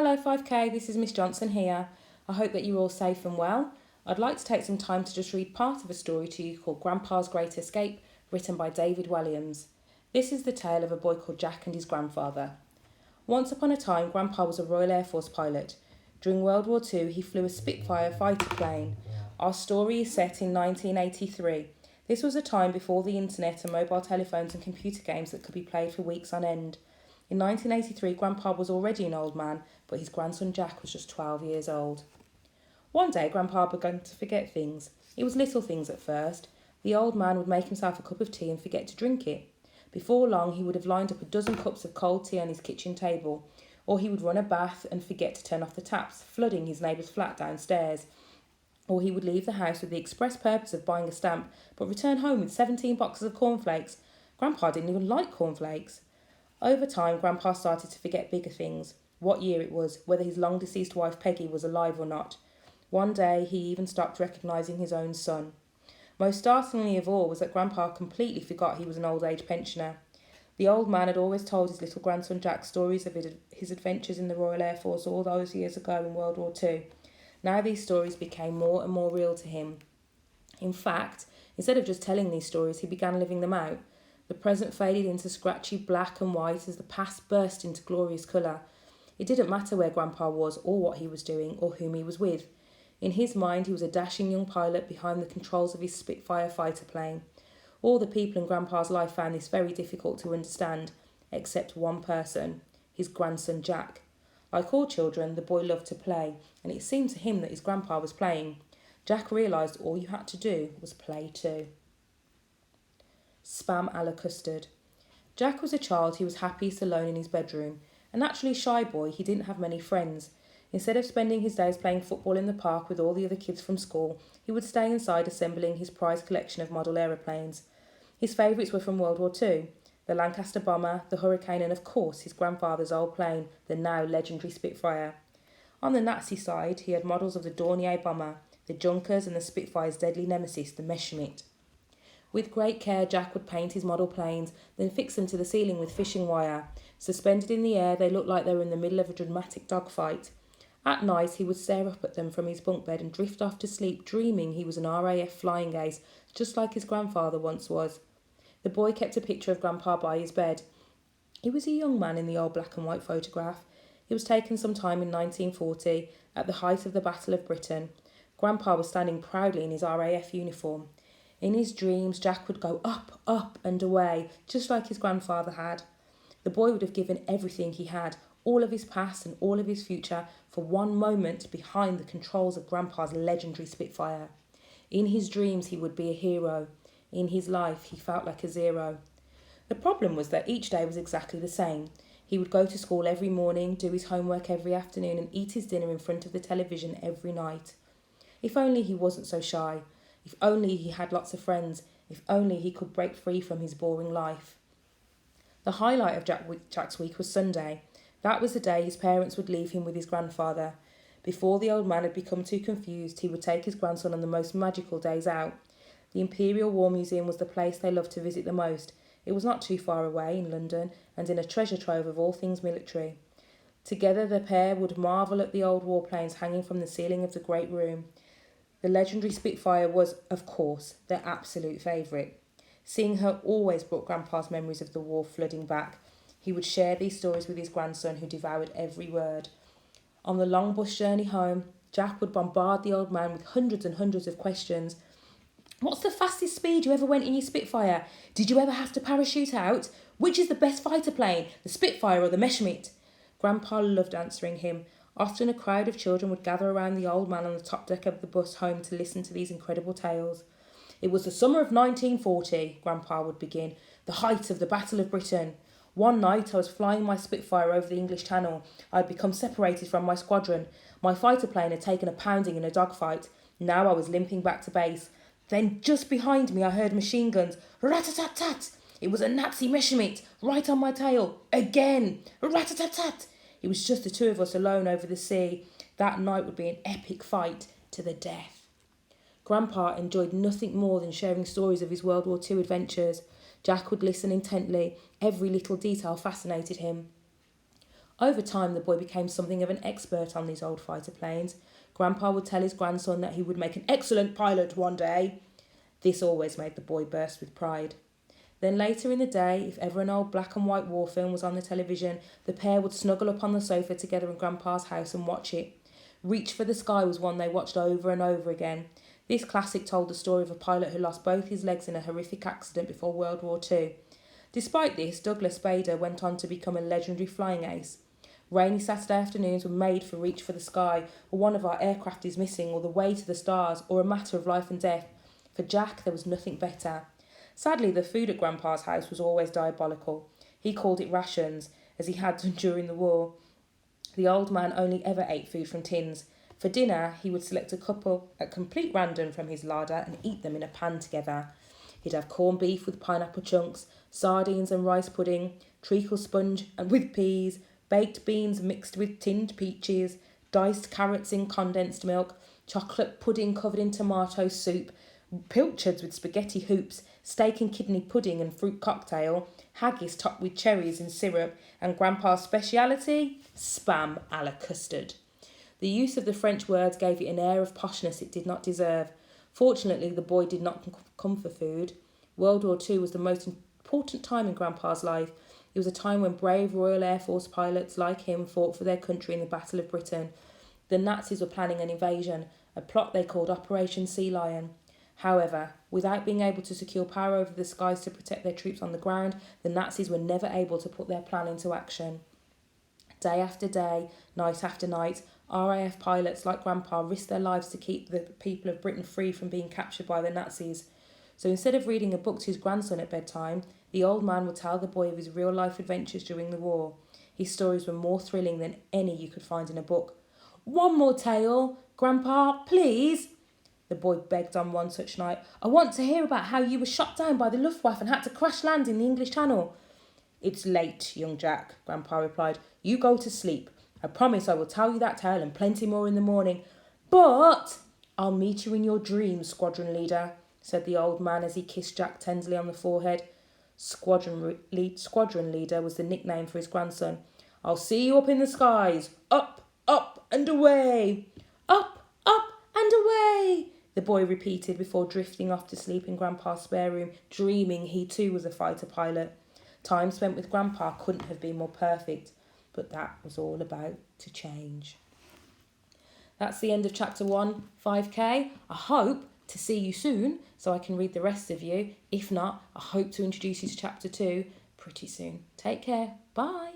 Hello 5K, this is Miss Johnson here. I hope that you're all safe and well. I'd like to take some time to just read part of a story to you called Grandpa's Great Escape, written by David Williams. This is the tale of a boy called Jack and his grandfather. Once upon a time, Grandpa was a Royal Air Force pilot. During World War II, he flew a Spitfire fighter plane. Our story is set in 1983. This was a time before the internet and mobile telephones and computer games that could be played for weeks on end. In 1983, Grandpa was already an old man, but his grandson Jack was just 12 years old. One day, Grandpa began to forget things. It was little things at first. The old man would make himself a cup of tea and forget to drink it. Before long, he would have lined up a dozen cups of cold tea on his kitchen table, or he would run a bath and forget to turn off the taps, flooding his neighbour's flat downstairs. Or he would leave the house with the express purpose of buying a stamp, but return home with 17 boxes of cornflakes. Grandpa didn't even like cornflakes. Over time, Grandpa started to forget bigger things. What year it was, whether his long-deceased wife Peggy was alive or not. One day, he even stopped recognising his own son. Most startlingly of all was that Grandpa completely forgot he was an old-age pensioner. The old man had always told his little grandson Jack stories of his adventures in the Royal Air Force all those years ago in World War II. Now these stories became more and more real to him. In fact, instead of just telling these stories, he began living them out. The present faded into scratchy black and white as the past burst into glorious colour. It didn't matter where Grandpa was or what he was doing or whom he was with. In his mind, he was a dashing young pilot behind the controls of his Spitfire fighter plane. All the people in Grandpa's life found this very difficult to understand, except one person, his grandson Jack. Like all children, the boy loved to play, and it seemed to him that his grandpa was playing. Jack realised all you had to do was play too. Spam a la custard. Jack was a child who was happiest alone in his bedroom. A naturally shy boy, he didn't have many friends. Instead of spending his days playing football in the park with all the other kids from school, he would stay inside assembling his prized collection of model aeroplanes. His favourites were from World War II, the Lancaster bomber, the Hurricane, and of course his grandfather's old plane, the now legendary Spitfire. On the Nazi side, he had models of the Dornier bomber, the Junkers, and the Spitfire's deadly nemesis, the Messerschmitt. With great care, Jack would paint his model planes, then fix them to the ceiling with fishing wire. Suspended in the air, they looked like they were in the middle of a dramatic dogfight. At night, he would stare up at them from his bunk bed and drift off to sleep, dreaming he was an RAF flying ace, just like his grandfather once was. The boy kept a picture of Grandpa by his bed. He was a young man in the old black and white photograph. It was taken sometime in 1940, at the height of the Battle of Britain. Grandpa was standing proudly in his RAF uniform. In his dreams, Jack would go up, up and away, just like his grandfather had. The boy would have given everything he had, all of his past and all of his future, for one moment behind the controls of Grandpa's legendary Spitfire. In his dreams, he would be a hero. In his life, he felt like a zero. The problem was that each day was exactly the same. He would go to school every morning, do his homework every afternoon, and eat his dinner in front of the television every night. If only he wasn't so shy. If only he had lots of friends. If only he could break free from his boring life. The highlight of Jack's week was Sunday. That was the day his parents would leave him with his grandfather. Before the old man had become too confused, he would take his grandson on the most magical days out. The Imperial War Museum was the place they loved to visit the most. It was not too far away in London and in a treasure trove of all things military. Together the pair would marvel at the old warplanes hanging from the ceiling of the great room. The legendary Spitfire was, of course, their absolute favourite. Seeing her always brought Grandpa's memories of the war flooding back. He would share these stories with his grandson, who devoured every word. On the long bus journey home, Jack would bombard the old man with hundreds and hundreds of questions. What's the fastest speed you ever went in your Spitfire? Did you ever have to parachute out? Which is the best fighter plane, the Spitfire or the Messerschmitt? Grandpa loved answering him. Often a crowd of children would gather around the old man on the top deck of the bus home to listen to these incredible tales. It was the summer of 1940, Grandpa would begin, the height of the Battle of Britain. One night I was flying my Spitfire over the English Channel. I had become separated from my squadron. My fighter plane had taken a pounding in a dogfight. Now I was limping back to base. Then just behind me I heard machine guns. Rat-a-tat-tat! It was a Nazi Messerschmitt, right on my tail. Again! Rat-a-tat-tat! It was just the two of us alone over the sea. That night would be an epic fight to the death. Grandpa enjoyed nothing more than sharing stories of his World War II adventures. Jack would listen intently. Every little detail fascinated him. Over time, the boy became something of an expert on these old fighter planes. Grandpa would tell his grandson that he would make an excellent pilot one day. This always made the boy burst with pride. Then later in the day, if ever an old black and white war film was on the television, the pair would snuggle up on the sofa together in Grandpa's house and watch it. Reach for the Sky was one they watched over and over again. This classic told the story of a pilot who lost both his legs in a horrific accident before World War II. Despite this, Douglas Bader went on to become a legendary flying ace. Rainy Saturday afternoons were made for Reach for the Sky, or one of our aircraft is missing, or the way to the stars, or a matter of life and death. For Jack, there was nothing better. Sadly, the food at Grandpa's house was always diabolical. He called it rations, as he had done during the war. The old man only ever ate food from tins. For dinner, he would select a couple at complete random from his larder and eat them in a pan together. He'd have corned beef with pineapple chunks, sardines and rice pudding, treacle sponge and with peas, baked beans mixed with tinned peaches, diced carrots in condensed milk, chocolate pudding covered in tomato soup, pilchards with spaghetti hoops, steak and kidney pudding and fruit cocktail, haggis topped with cherries and syrup, and Grandpa's speciality, spam a la custard. The use of the French words gave it an air of poshness it did not deserve. Fortunately, the boy did not come for food. World War II was the most important time in Grandpa's life. It was a time when brave Royal Air Force pilots like him fought for their country in the Battle of Britain. The Nazis were planning an invasion, a plot they called Operation Sea Lion. However, without being able to secure power over the skies to protect their troops on the ground, the Nazis were never able to put their plan into action. Day after day, night after night, RAF pilots like Grandpa risked their lives to keep the people of Britain free from being captured by the Nazis. So instead of reading a book to his grandson at bedtime, the old man would tell the boy of his real-life adventures during the war. His stories were more thrilling than any you could find in a book. "One more tale, Grandpa, please," the boy begged on one such night. "I want to hear about how you were shot down by the Luftwaffe and had to crash land in the English Channel." "It's late, young Jack," Grandpa replied. "You go to sleep. I promise I will tell you that tale and plenty more in the morning." "But—" "I'll meet you in your dreams, Squadron Leader," said the old man as he kissed Jack tenderly on the forehead. Squadron Leader was the nickname for his grandson. "I'll see you up in the skies. Up, up and away." "Up, up and away," the boy repeated before drifting off to sleep in Grandpa's spare room, dreaming he too was a fighter pilot. Time spent with Grandpa couldn't have been more perfect, but that was all about to change. That's the end of chapter 1, 5K. I hope to see you soon so I can read the rest of you. If not, I hope to introduce you to chapter 2 pretty soon. Take care. Bye.